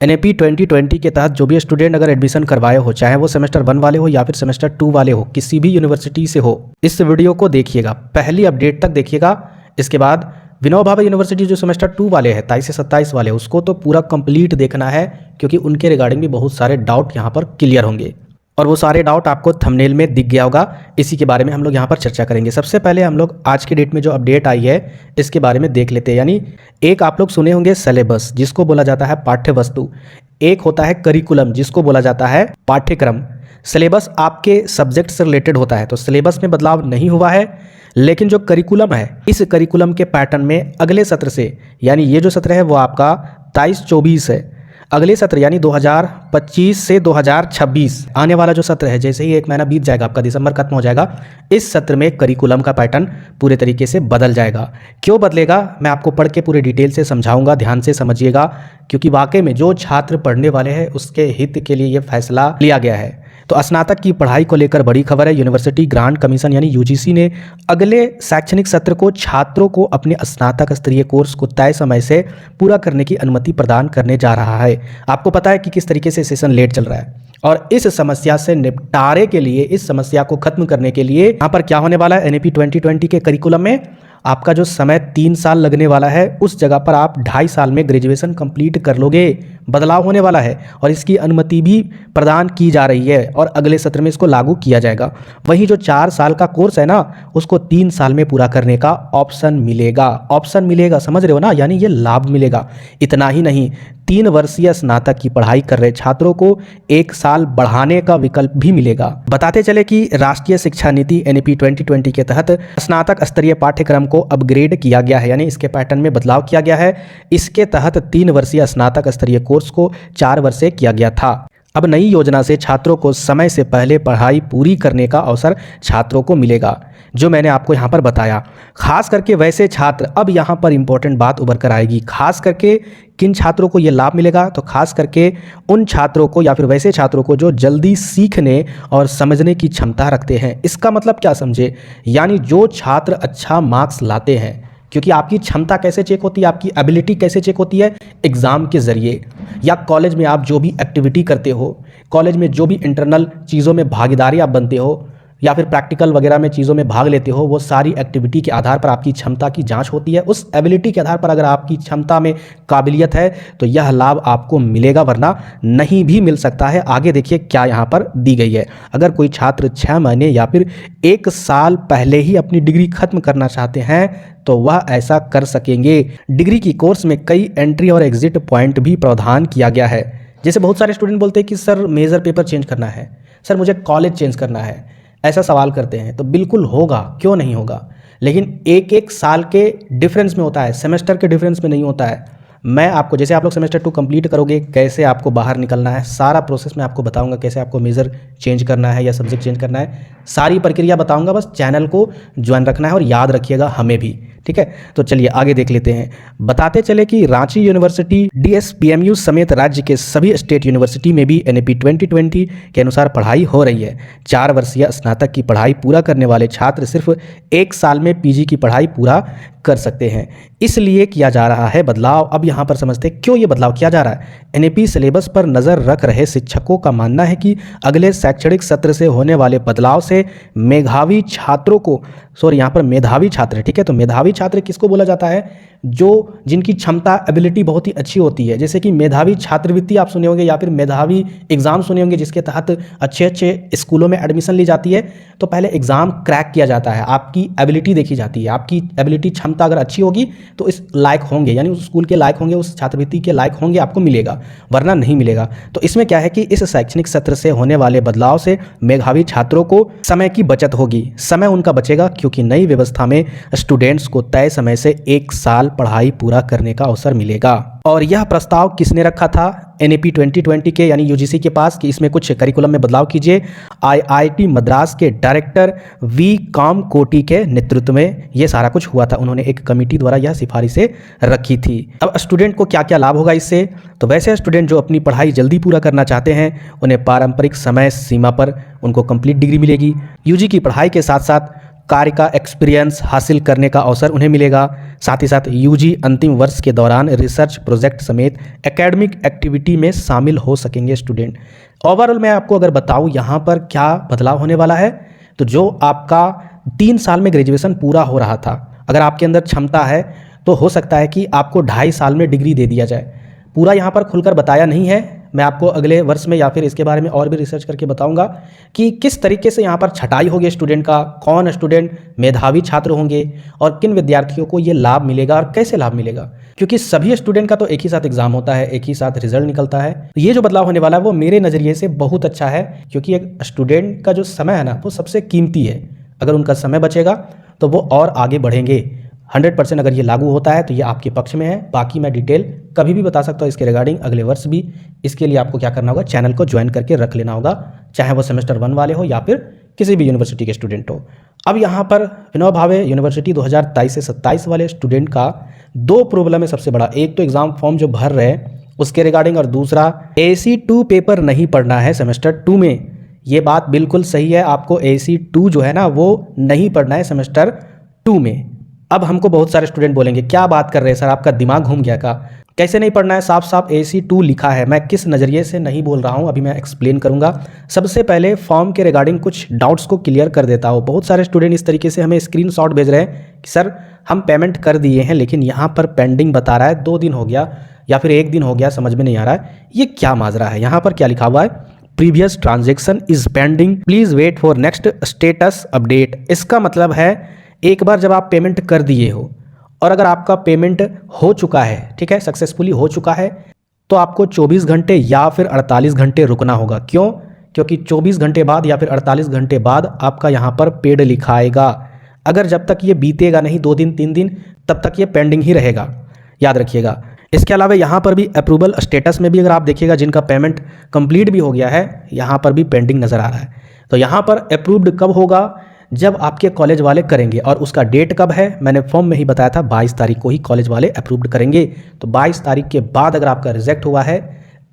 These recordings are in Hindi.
एनएपी 2020 के तहत जो भी स्टूडेंट अगर एडमिशन करवाए हो, चाहे वो सेमेस्टर 1 वाले हो या फिर सेमेस्टर 2 वाले हो, किसी भी यूनिवर्सिटी से हो, इस वीडियो को देखिएगा, पहली अपडेट तक देखिएगा। इसके बाद विनोबा भावे यूनिवर्सिटी जो सेमेस्टर 2 वाले हैं 23 से 27 वाले, उसको तो पूरा कंप्लीट देखना है, क्योंकि उनके रिगार्डिंग भी बहुत सारे डाउट यहाँ पर क्लियर होंगे और वो सारे डाउट आपको थंबनेल में दिख गया होगा। इसी के बारे में हम लोग यहाँ पर चर्चा करेंगे। सबसे पहले हम लोग आज के डेट में जो अपडेट आई है इसके बारे में देख लेते हैं। यानी एक आप लोग सुने होंगे सिलेबस, जिसको बोला जाता है पाठ्य वस्तु। एक होता है करिकुलम, जिसको बोला जाता है पाठ्यक्रम। सिलेबस आपके सब्जेक्ट से रिलेटेड होता है, तो सिलेबस में बदलाव नहीं हुआ है, लेकिन जो करिकुलम है, इस करिकुलम के पैटर्न में अगले सत्र से, यानी ये जो सत्र है वो आपका 23-24 है, अगले सत्र यानी 2025 से 2026 आने वाला जो सत्र है, जैसे ही एक महीना बीत जाएगा, आपका दिसंबर खत्म हो जाएगा, इस सत्र में करिकुलम का पैटर्न पूरे तरीके से बदल जाएगा। क्यों बदलेगा मैं आपको पढ़ के पूरे डिटेल से समझाऊंगा, ध्यान से समझिएगा, क्योंकि वाकई में जो छात्र पढ़ने वाले हैं उसके हित के लिए ये फैसला लिया गया है। तो स्नातक की पढ़ाई को लेकर बड़ी खबर है। यूनिवर्सिटी ग्रांट कमीशन यानी यूजीसी ने अगले शैक्षणिक सत्र को छात्रों को अपने स्नातक स्तरीय कोर्स को तय समय से पूरा करने की अनुमति प्रदान करने जा रहा है। आपको पता है कि किस तरीके से सेशन लेट चल रहा है, और इस समस्या से निपटारे के लिए, इस समस्या को खत्म करने के लिए यहाँ पर क्या होने वाला है, एनईपी 2020 के करिकुलम में आपका जो समय 3 साल लगने वाला है, उस जगह पर आप 2.5 साल में ग्रेजुएशन कंप्लीट कर लोगे। बदलाव होने वाला है और इसकी अनुमति भी प्रदान की जा रही है और अगले सत्र में इसको लागू किया जाएगा। वहीं जो 4 साल का कोर्स है ना, उसको 3 साल में पूरा करने का ऑप्शन मिलेगा, समझ रहे हो ना, यानी ये लाभ मिलेगा। इतना ही नहीं, 3 वर्षीय स्नातक की पढ़ाई कर रहे छात्रों को 1 साल बढ़ाने का विकल्प भी मिलेगा। बताते चले कि राष्ट्रीय शिक्षा नीति एनईपी 2020 के तहत स्नातक स्तरीय पाठ्यक्रम को अपग्रेड किया गया है, यानी इसके पैटर्न में बदलाव किया गया है। इसके तहत 3 वर्षीय स्नातक स्तरीय कोर्स को 4 वर्ष से किया गया था। अब नई योजना से छात्रों को समय से पहले पढ़ाई पूरी करने का अवसर छात्रों को मिलेगा, जो मैंने आपको यहाँ पर बताया। खास करके वैसे छात्र, अब यहाँ पर इंपॉर्टेंट बात उभर कर आएगी, खास करके किन छात्रों को ये लाभ मिलेगा, तो खास करके उन छात्रों को या फिर वैसे छात्रों को जो जल्दी सीखने और समझने की क्षमता रखते हैं। इसका मतलब क्या समझे, यानी जो छात्र अच्छा मार्क्स लाते हैं, क्योंकि आपकी क्षमता कैसे चेक होती है, आपकी एबिलिटी कैसे चेक होती है, एग्ज़ाम के ज़रिए, या कॉलेज में आप जो भी एक्टिविटी करते हो, कॉलेज में जो भी इंटरनल चीज़ों में भागीदारी आप बनते हो, या फिर प्रैक्टिकल वगैरह में चीज़ों में भाग लेते हो, वो सारी एक्टिविटी के आधार पर आपकी क्षमता की जांच होती है। उस एबिलिटी के आधार पर अगर आपकी क्षमता में काबिलियत है तो यह लाभ आपको मिलेगा, वरना नहीं भी मिल सकता है। आगे देखिए क्या यहाँ पर दी गई है। अगर कोई छात्र 6 महीने या फिर 1 साल पहले ही अपनी डिग्री खत्म करना चाहते हैं तो वह ऐसा कर सकेंगे। डिग्री की कोर्स में कई एंट्री और एग्जिट पॉइंट भी प्रावधान किया गया है। जैसे बहुत सारे स्टूडेंट बोलते हैं कि सर मेजर पेपर चेंज करना है, सर मुझे कॉलेज चेंज करना है, ऐसा सवाल करते हैं, तो बिल्कुल होगा, क्यों नहीं होगा, लेकिन एक साल के डिफरेंस में होता है, सेमेस्टर के डिफरेंस में नहीं होता है। मैं आपको, जैसे आप लोग सेमेस्टर 2 कंप्लीट करोगे, कैसे आपको बाहर निकलना है, सारा प्रोसेस मैं आपको बताऊंगा, कैसे आपको मेजर चेंज करना है या सब्जेक्ट चेंज करना है, सारी प्रक्रिया बताऊंगा। बस चैनल को ज्वाइन रखना है और याद रखिएगा हमें भी, ठीक है। तो चलिए आगे देख लेते हैं। बताते चले कि रांची यूनिवर्सिटी, डीएसपीएमयू समेत राज्य के सभी स्टेट यूनिवर्सिटी में भी एनईपी 2020 के अनुसार पढ़ाई हो रही है। 4 वर्षीय स्नातक की पढ़ाई पूरा करने वाले छात्र सिर्फ 1 साल में पीजी की पढ़ाई पूरा कर सकते हैं, इसलिए किया जा रहा है बदलाव। अब यहाँ पर समझते हैं क्यों ये बदलाव किया जा रहा है। एनईपी सिलेबस पर नज़र रख रहे शिक्षकों का मानना है कि अगले शैक्षणिक सत्र से होने वाले बदलाव से मेधावी छात्रों को, यहाँ पर मेधावी छात्र, ठीक है, तो मेधावी छात्र किसको बोला जाता है, जो जिनकी क्षमता एबिलिटी बहुत ही अच्छी होती है। जैसे कि मेधावी छात्रवृत्ति आप सुने होंगे या फिर मेधावी एग्ज़ाम सुने होंगे, जिसके तहत अच्छे स्कूलों में एडमिशन ली जाती है। तो पहले एग्ज़ाम क्रैक किया जाता है, आपकी एबिलिटी देखी जाती है, आपकी एबिलिटी क्षमता अगर अच्छी होगी तो इस लायक होंगे, यानी उस स्कूल के लायक होंगे, उस छात्रवृत्ति के लायक होंगे, आपको मिलेगा, वरना नहीं मिलेगा। तो इसमें क्या है कि इस शैक्षणिक सत्र से होने वाले बदलाव से मेधावी छात्रों को समय की बचत होगी, समय उनका बचेगा, क्योंकि नई व्यवस्था में स्टूडेंट्स को तय समय से 1 साल पढ़ाई पूरा करने का अवसर मिलेगा। और यह प्रस्ताव किसने रखा था एनईपी 2020 के, यानी यूजीसी के पास, कि इसमें कुछ करिकुलम में बदलाव कीजिए। आईआईटी मद्रास के डायरेक्टर वी काम कोटी के नेतृत्व में यह सारा कुछ हुआ था। उन्होंने एक कमेटी द्वारा यह सिफारिशें रखी थी। अब स्टूडेंट को क्या क्या लाभ होगा इससे, तो वैसे स्टूडेंट जो अपनी पढ़ाई जल्दी पूरा करना चाहते हैं उन्हें पारंपरिक समय सीमा पर उनको कंप्लीट डिग्री मिलेगी। यूजी की पढ़ाई के साथ साथ कार्य का एक्सपीरियंस हासिल करने का अवसर उन्हें मिलेगा। साथ ही साथ यूजी अंतिम वर्ष के दौरान रिसर्च प्रोजेक्ट समेत एकेडमिक एक्टिविटी में शामिल हो सकेंगे स्टूडेंट। ओवरऑल मैं आपको अगर बताऊं यहाँ पर क्या बदलाव होने वाला है, तो जो आपका 3 साल में ग्रेजुएशन पूरा हो रहा था, अगर आपके अंदर क्षमता है तो हो सकता है कि आपको 2.5 साल में डिग्री दे दिया जाए। पूरा यहाँ पर खुलकर बताया नहीं है, मैं आपको अगले वर्ष में या फिर इसके बारे में और भी रिसर्च करके बताऊंगा कि किस तरीके से यहाँ पर छटाई होगी स्टूडेंट का, कौन स्टूडेंट मेधावी छात्र होंगे और किन विद्यार्थियों को ये लाभ मिलेगा और कैसे लाभ मिलेगा, क्योंकि सभी स्टूडेंट का तो एक ही साथ एग्जाम होता है, एक ही साथ रिजल्ट निकलता है। ये जो बदलाव होने वाला है वो मेरे नज़रिए से बहुत अच्छा है, क्योंकि एक स्टूडेंट का जो समय है ना वो सबसे कीमती है। अगर उनका समय बचेगा तो वो और आगे बढ़ेंगे। 100% अगर ये लागू होता है तो ये आपके पक्ष में है। बाकी मैं डिटेल कभी भी बता सकता हूँ इसके रिगार्डिंग, अगले वर्ष भी। इसके लिए आपको क्या करना होगा, चैनल को ज्वाइन करके रख लेना होगा, चाहे वो सेमेस्टर 1 वाले हो या फिर किसी भी यूनिवर्सिटी के स्टूडेंट हो। अब यहाँ पर विनोबा भावे यूनिवर्सिटी 2023 से 27 वाले स्टूडेंट का 2 प्रॉब्लम है सबसे बड़ा। एक तो एग्ज़ाम फॉर्म जो भर रहे हैं उसके रिगार्डिंग, और दूसरा AC2 पेपर नहीं पढ़ना है सेमेस्टर 2 में। ये बात बिल्कुल सही है, आपको AC2 जो है ना वो नहीं पढ़ना है सेमेस्टर 2 में। अब हमको बहुत सारे स्टूडेंट बोलेंगे क्या बात कर रहे हैं सर, आपका दिमाग घूम गया का, कैसे नहीं पढ़ना है, साफ साफ AC2 लिखा है। मैं किस नज़रिए से नहीं बोल रहा हूं अभी मैं एक्सप्लेन करूंगा। सबसे पहले फॉर्म के रिगार्डिंग कुछ डाउट्स को क्लियर कर देता हूं। बहुत सारे स्टूडेंट इस तरीके से हमें स्क्रीनशॉट भेज रहे हैं कि सर हम पेमेंट कर दिए हैं लेकिन यहाँ पर पेंडिंग बता रहा है, 2 दिन हो गया या फिर 1 दिन हो गया, समझ में नहीं आ रहा है ये क्या माजरा है। यहाँ पर क्या लिखा हुआ है, previous transaction is pending, please wait for next status update. इसका मतलब है एक बार जब आप पेमेंट कर दिए हो और अगर आपका पेमेंट हो चुका है, ठीक है, सक्सेसफुली हो चुका है, तो आपको 24 घंटे या फिर 48 घंटे रुकना होगा। क्यों? क्योंकि 24 घंटे बाद या फिर 48 घंटे बाद आपका यहाँ पर पेड लिखाएगा। अगर जब तक ये बीतेगा नहीं 2 दिन 3 दिन, तब तक ये पेंडिंग ही रहेगा, याद रखिएगा। इसके अलावा यहाँ पर भी अप्रूवल स्टेटस में भी अगर आप देखिएगा जिनका पेमेंट कंप्लीट भी हो गया है, यहाँ पर भी पेंडिंग नज़र आ रहा है। तो यहाँ पर अप्रूव्ड कब होगा, जब आपके कॉलेज वाले करेंगे। और उसका डेट कब है, मैंने फॉर्म में ही बताया था 22 तारीख को ही कॉलेज वाले अप्रूव्ड करेंगे। तो 22 तारीख के बाद अगर आपका रिजेक्ट हुआ है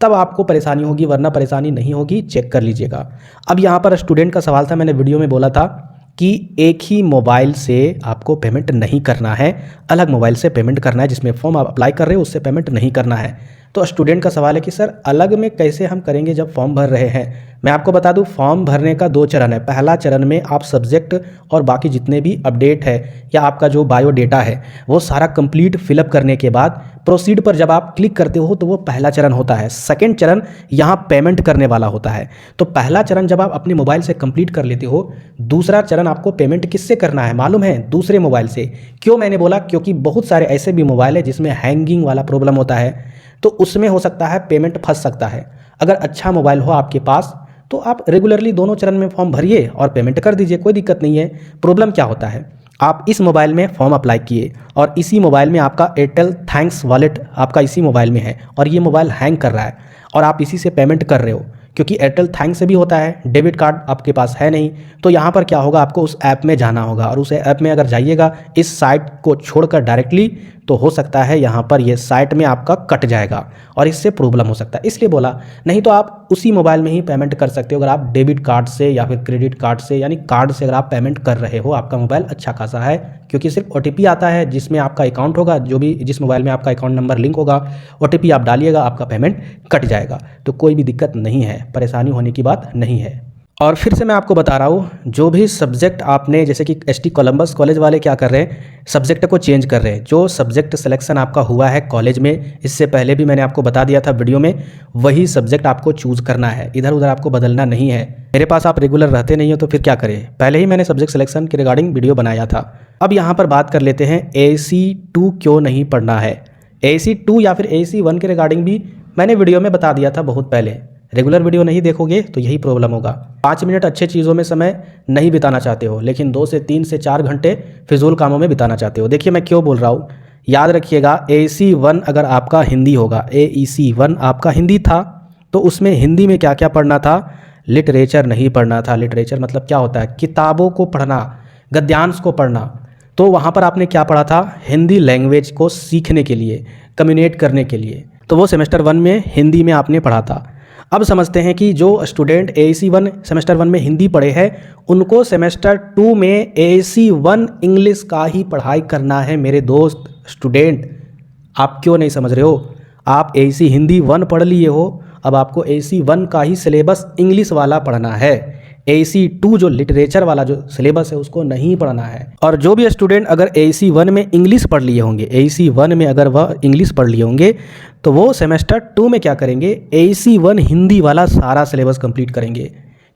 तब आपको परेशानी होगी, वरना परेशानी नहीं होगी, चेक कर लीजिएगा। अब यहाँ पर स्टूडेंट का सवाल था, मैंने वीडियो में बोला था कि एक ही मोबाइल से आपको पेमेंट नहीं करना है, अलग मोबाइल से पेमेंट करना है। जिसमें फॉर्म आप अप्लाई कर रहे हो उससे पेमेंट नहीं करना है। तो स्टूडेंट का सवाल है कि सर अलग में कैसे हम करेंगे जब फॉर्म भर रहे हैं। मैं आपको बता दूं फॉर्म भरने का 2 चरण है। पहला चरण में आप सब्जेक्ट और बाकी जितने भी अपडेट है या आपका जो बायोडेटा है वो सारा कंप्लीट फिलअप करने के बाद प्रोसीड पर जब आप क्लिक करते हो तो वो पहला चरण होता है। सेकंड चरण यहाँ पेमेंट करने वाला होता है। तो पहला चरण जब आप अपने मोबाइल से कंप्लीट कर लेते हो, दूसरा चरण आपको पेमेंट किससे करना है मालूम है, दूसरे मोबाइल से। क्यों मैंने बोला, क्योंकि बहुत सारे ऐसे भी मोबाइल है जिसमें हैंगिंग वाला प्रॉब्लम होता है, तो उसमें हो सकता है पेमेंट फंस सकता है। अगर अच्छा मोबाइल हो आपके पास तो आप रेगुलरली दोनों चरण में फॉर्म भरिए और पेमेंट कर दीजिए, कोई दिक्कत नहीं है। प्रॉब्लम क्या होता है, आप इस मोबाइल में फॉर्म अप्लाई किए और इसी मोबाइल में आपका एयरटेल थैंक्स वॉलेट आपका इसी मोबाइल में है और ये मोबाइल हैंग कर रहा है और आप इसी से पेमेंट कर रहे हो, क्योंकि एयरटेल थैंक्स से भी होता है, डेबिट कार्ड आपके पास है नहीं। तो यहाँ पर क्या होगा, आपको उस ऐप में जाना होगा और उस ऐप में अगर जाइएगा इस साइट को छोड़कर डायरेक्टली, तो हो सकता है यहाँ पर ये साइट में आपका कट जाएगा और इससे प्रॉब्लम हो सकता है, इसलिए बोला। नहीं तो आप उसी मोबाइल में ही पेमेंट कर सकते हो अगर आप डेबिट कार्ड से या फिर क्रेडिट कार्ड से, यानी कार्ड से अगर आप पेमेंट कर रहे हो, आपका मोबाइल अच्छा खासा है, क्योंकि सिर्फ OTP आता है जिसमें आपका अकाउंट होगा, जो भी जिस मोबाइल में आपका अकाउंट नंबर लिंक होगा OTP आप डालिएगा, आपका पेमेंट कट जाएगा। तो कोई भी दिक्कत नहीं है, परेशानी होने की बात नहीं है। और फिर से मैं आपको बता रहा हूँ, जो भी सब्जेक्ट आपने, जैसे कि ST कोलंबस कॉलेज वाले क्या कर रहे हैं, सब्जेक्ट को चेंज कर रहे हैं। जो सब्जेक्ट सिलेक्शन आपका हुआ है कॉलेज में, इससे पहले भी मैंने आपको बता दिया था वीडियो में, वही सब्जेक्ट आपको चूज़ करना है, इधर उधर आपको बदलना नहीं है। मेरे पास आप रेगुलर रहते नहीं हो तो फिर क्या करें, पहले ही मैंने सब्जेक्ट सिलेक्शन के रिगार्डिंग वीडियो बनाया था। अब यहाँ पर बात कर लेते हैं AC2 क्यों नहीं पढ़ना है। AC2 या फिर AC1 के रिगार्डिंग भी मैंने वीडियो में बता दिया था बहुत पहले। रेगुलर वीडियो नहीं देखोगे तो यही प्रॉब्लम होगा। 5 मिनट अच्छे चीज़ों में समय नहीं बिताना चाहते हो, लेकिन 2 से 3 से 4 घंटे फिजूल कामों में बिताना चाहते हो। देखिए मैं क्यों बोल रहा हूँ, याद रखिएगा AC1 अगर आपका हिंदी होगा, AEC1 आपका हिंदी था, तो उसमें हिंदी में क्या क्या पढ़ना था, लिटरेचर नहीं पढ़ना था। लिटरेचर मतलब क्या होता है, किताबों को पढ़ना, गद्यांश को पढ़ना। तो वहाँ पर आपने क्या पढ़ा था, हिंदी लैंग्वेज को सीखने के लिए, कम्युनिकेट करने के लिए। तो वो सेमेस्टर 1 में हिंदी में आपने पढ़ा था। अब समझते हैं कि जो स्टूडेंट AAC 1 सेमेस्टर 1 में हिंदी पढ़े हैं उनको सेमेस्टर 2 में AAC 1 इंग्लिश का ही पढ़ाई करना है। मेरे दोस्त स्टूडेंट, आप क्यों नहीं समझ रहे हो? आप AAC हिंदी 1 पढ़ लिए हो, अब आपको AAC 1 का ही सिलेबस इंग्लिश वाला पढ़ना है। AAC 2 जो लिटरेचर वाला जो सिलेबस है उसको नहीं पढ़ना है। और जो भी स्टूडेंट अगर AAC 1 में इंग्लिश पढ़ लिए होंगे, AAC 1 में अगर वह इंग्लिश पढ़ लिए होंगे तो वो सेमेस्टर 2 में क्या करेंगे, AAC 1 हिंदी वाला सारा सिलेबस कंप्लीट करेंगे।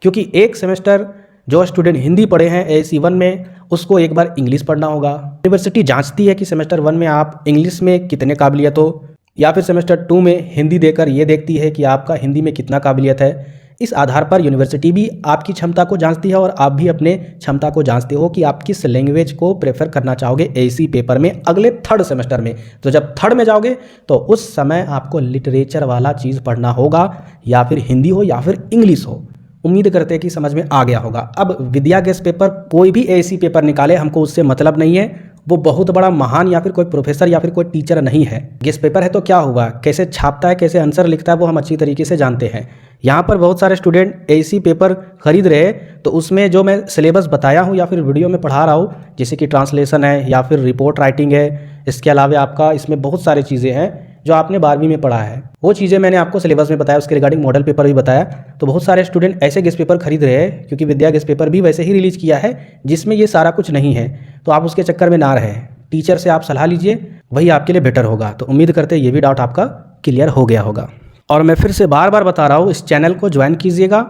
क्योंकि एक सेमेस्टर जो स्टूडेंट हिंदी पढ़े हैं AAC 1 में उसको एक बार इंग्लिश पढ़ना होगा। यूनिवर्सिटी जांचती है कि सेमेस्टर 1 में आप इंग्लिश में कितने काबिलियत हो, या फिर सेमेस्टर 2 में हिंदी देकर ये देखती है कि आपका हिंदी में कितना काबिलियत है। इस आधार पर यूनिवर्सिटी भी आपकी क्षमता को जांचती है और आप भी अपने क्षमता को जांचते हो कि आप किस लैंग्वेज को प्रेफर करना चाहोगे AAC पेपर में अगले 3rd सेमेस्टर में। तो जब 3rd में जाओगे तो उस समय आपको लिटरेचर वाला चीज़ पढ़ना होगा, या फिर हिंदी हो या फिर इंग्लिश हो। उम्मीद करते हैं कि समझ में आ गया होगा। अब विद्या गेस्ट पेपर, कोई भी AAC पेपर निकाले हमको उससे मतलब नहीं है, वो बहुत बड़ा महान या फिर कोई प्रोफेसर या फिर कोई टीचर नहीं है। गेस्ट पेपर है तो क्या हुआ, कैसे छापता है, कैसे आंसर लिखता है वो हम अच्छी तरीके से जानते हैं। यहाँ पर बहुत सारे स्टूडेंट AAC पेपर खरीद रहे हैं तो उसमें जो मैं सिलेबस बताया हूँ या फिर वीडियो में पढ़ा रहा हूँ, जैसे कि ट्रांसलेशन है या फिर रिपोर्ट राइटिंग है, इसके अलावा आपका इसमें बहुत सारी चीज़ें हैं जो आपने 12वीं में पढ़ा है, वो चीज़ें मैंने आपको सिलेबस में बताया, उसके रिगार्डिंग मॉडल पेपर भी बताया। तो बहुत सारे स्टूडेंट ऐसे गेस्ट पेपर खरीद रहे हैं क्योंकि विद्या गेस्ट पेपर भी वैसे ही रिलीज़ किया है जिसमें ये सारा कुछ नहीं है। तो आप उसके चक्कर में ना रहें, टीचर से आप सलाह लीजिए, वही आपके लिए बेटर होगा। तो उम्मीद करते हैं ये भी डाउट आपका क्लियर हो गया होगा। और मैं फिर से बार बार बता रहा हूँ, इस चैनल को ज्वाइन कीजिएगा।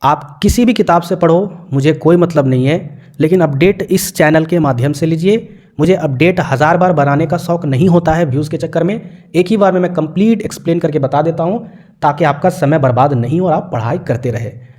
आप किसी भी किताब से पढ़ो, मुझे कोई मतलब नहीं है, लेकिन अपडेट इस चैनल के माध्यम से लीजिए। मुझे अपडेट 1000 बार बनाने का शौक नहीं होता है व्यूज़ के चक्कर में। एक ही बार में मैं कंप्लीट एक्सप्लेन करके बता देता हूँ ताकि आपका समय बर्बाद नहीं हो और आप पढ़ाई करते रहे।